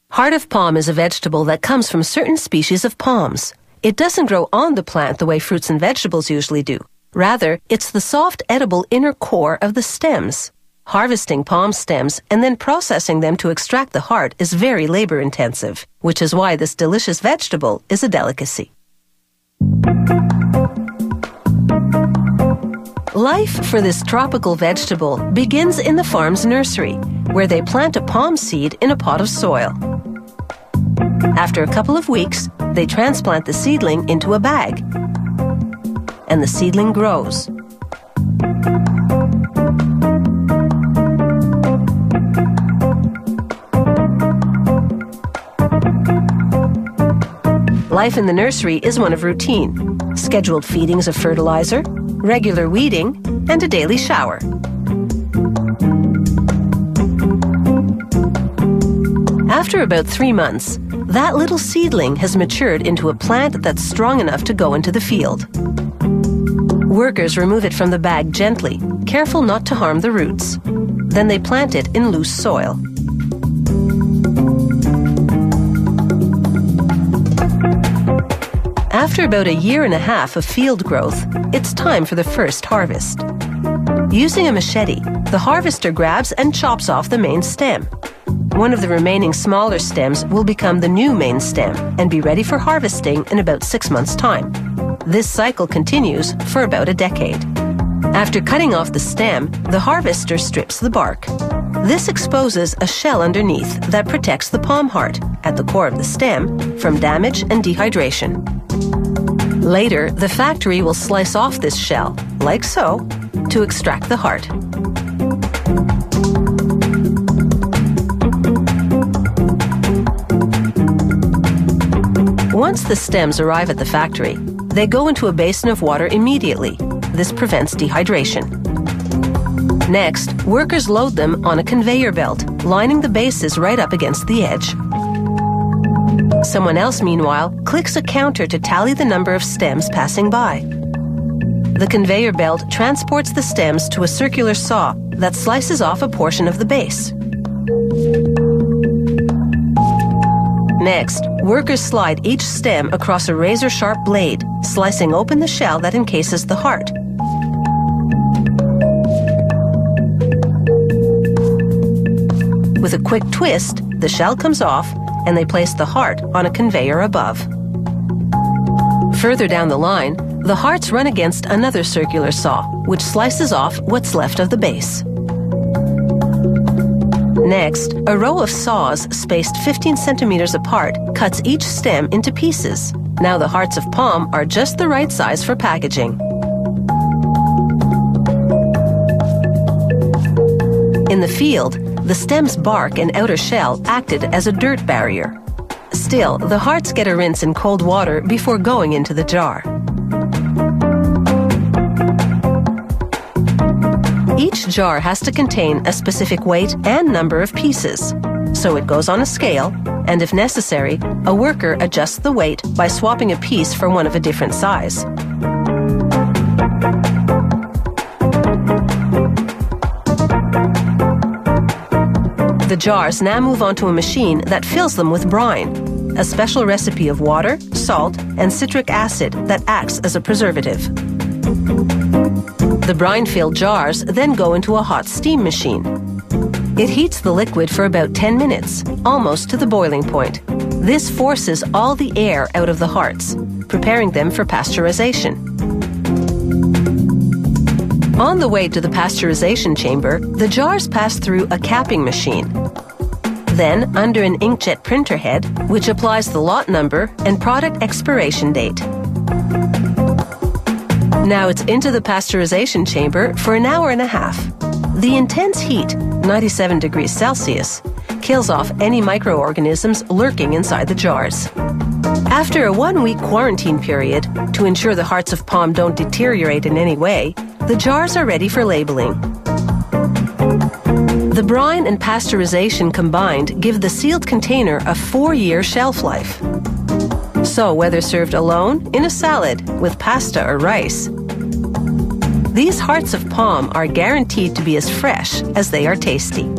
Heart of palm is a vegetable that comes from certain species of palms. It doesn't grow on the plant the way fruits and vegetables usually do. Rather, it's the soft, edible inner core of the stems. Harvesting palm stems and then processing them to extract the heart is very labor-intensive, which is why this delicious vegetable is a delicacy. Life for this tropical vegetable begins in the farm's nursery, where they plant a palm seed in a pot of soil. After a couple of weeks, they transplant the seedling into a bag, and the seedling grows. Life in the nursery is one of routine. Scheduled feedings of fertilizer, regular weeding, and a daily shower. After about 3 months, that little seedling has matured into a plant that's strong enough to go into the field. Workers remove it from the bag gently, careful not to harm the roots. Then they plant it in loose soil. After about a year and a half of field growth, it's time for the first harvest. Using a machete, the harvester grabs and chops off the main stem. One of the remaining smaller stems will become the new main stem and be ready for harvesting in about 6 months' time. This cycle continues for about a decade. After cutting off the stem, the harvester strips the bark. This exposes a shell underneath that protects the palm heart, at the core of the stem, from damage and dehydration. Later, the factory will slice off this shell, like so, to extract the heart. Once the stems arrive at the factory, they go into a basin of water immediately. This prevents dehydration. Next, workers load them on a conveyor belt, lining the bases right up against the edge. Someone else, meanwhile, clicks a counter to tally the number of stems passing by. The conveyor belt transports the stems to a circular saw that slices off a portion of the base. Next, workers slide each stem across a razor-sharp blade, slicing open the shell that encases the heart. With a quick twist, the shell comes off, and they place the heart on a conveyor above. Further down the line, the hearts run against another circular saw, which slices off what's left of the base. Next, a row of saws spaced 15 centimeters apart cuts each stem into pieces. Now the hearts of palm are just the right size for packaging. In the field, the stem's bark and outer shell acted as a dirt barrier. Still, the hearts get a rinse in cold water before going into the jar. Each jar has to contain a specific weight and number of pieces. So it goes on a scale, and if necessary, a worker adjusts the weight by swapping a piece for one of a different size. The jars now move on to a machine that fills them with brine, a special recipe of water, salt, and citric acid that acts as a preservative. The brine-filled jars then go into a hot steam machine. It heats the liquid for about 10 minutes, almost to the boiling point. This forces all the air out of the hearts, preparing them for pasteurization. On the way to the pasteurization chamber, the jars pass through a capping machine. Then, under an inkjet printer head, which applies the lot number and product expiration date. Now it's into the pasteurization chamber for an hour and a half. The intense heat, 97 degrees Celsius, kills off any microorganisms lurking inside the jars. After a 1-week quarantine period, to ensure the hearts of palm don't deteriorate in any way, the jars are ready for labeling. The brine and pasteurization combined give the sealed container a 4-year shelf life. So whether served alone, in a salad, with pasta or rice, these hearts of palm are guaranteed to be as fresh as they are tasty.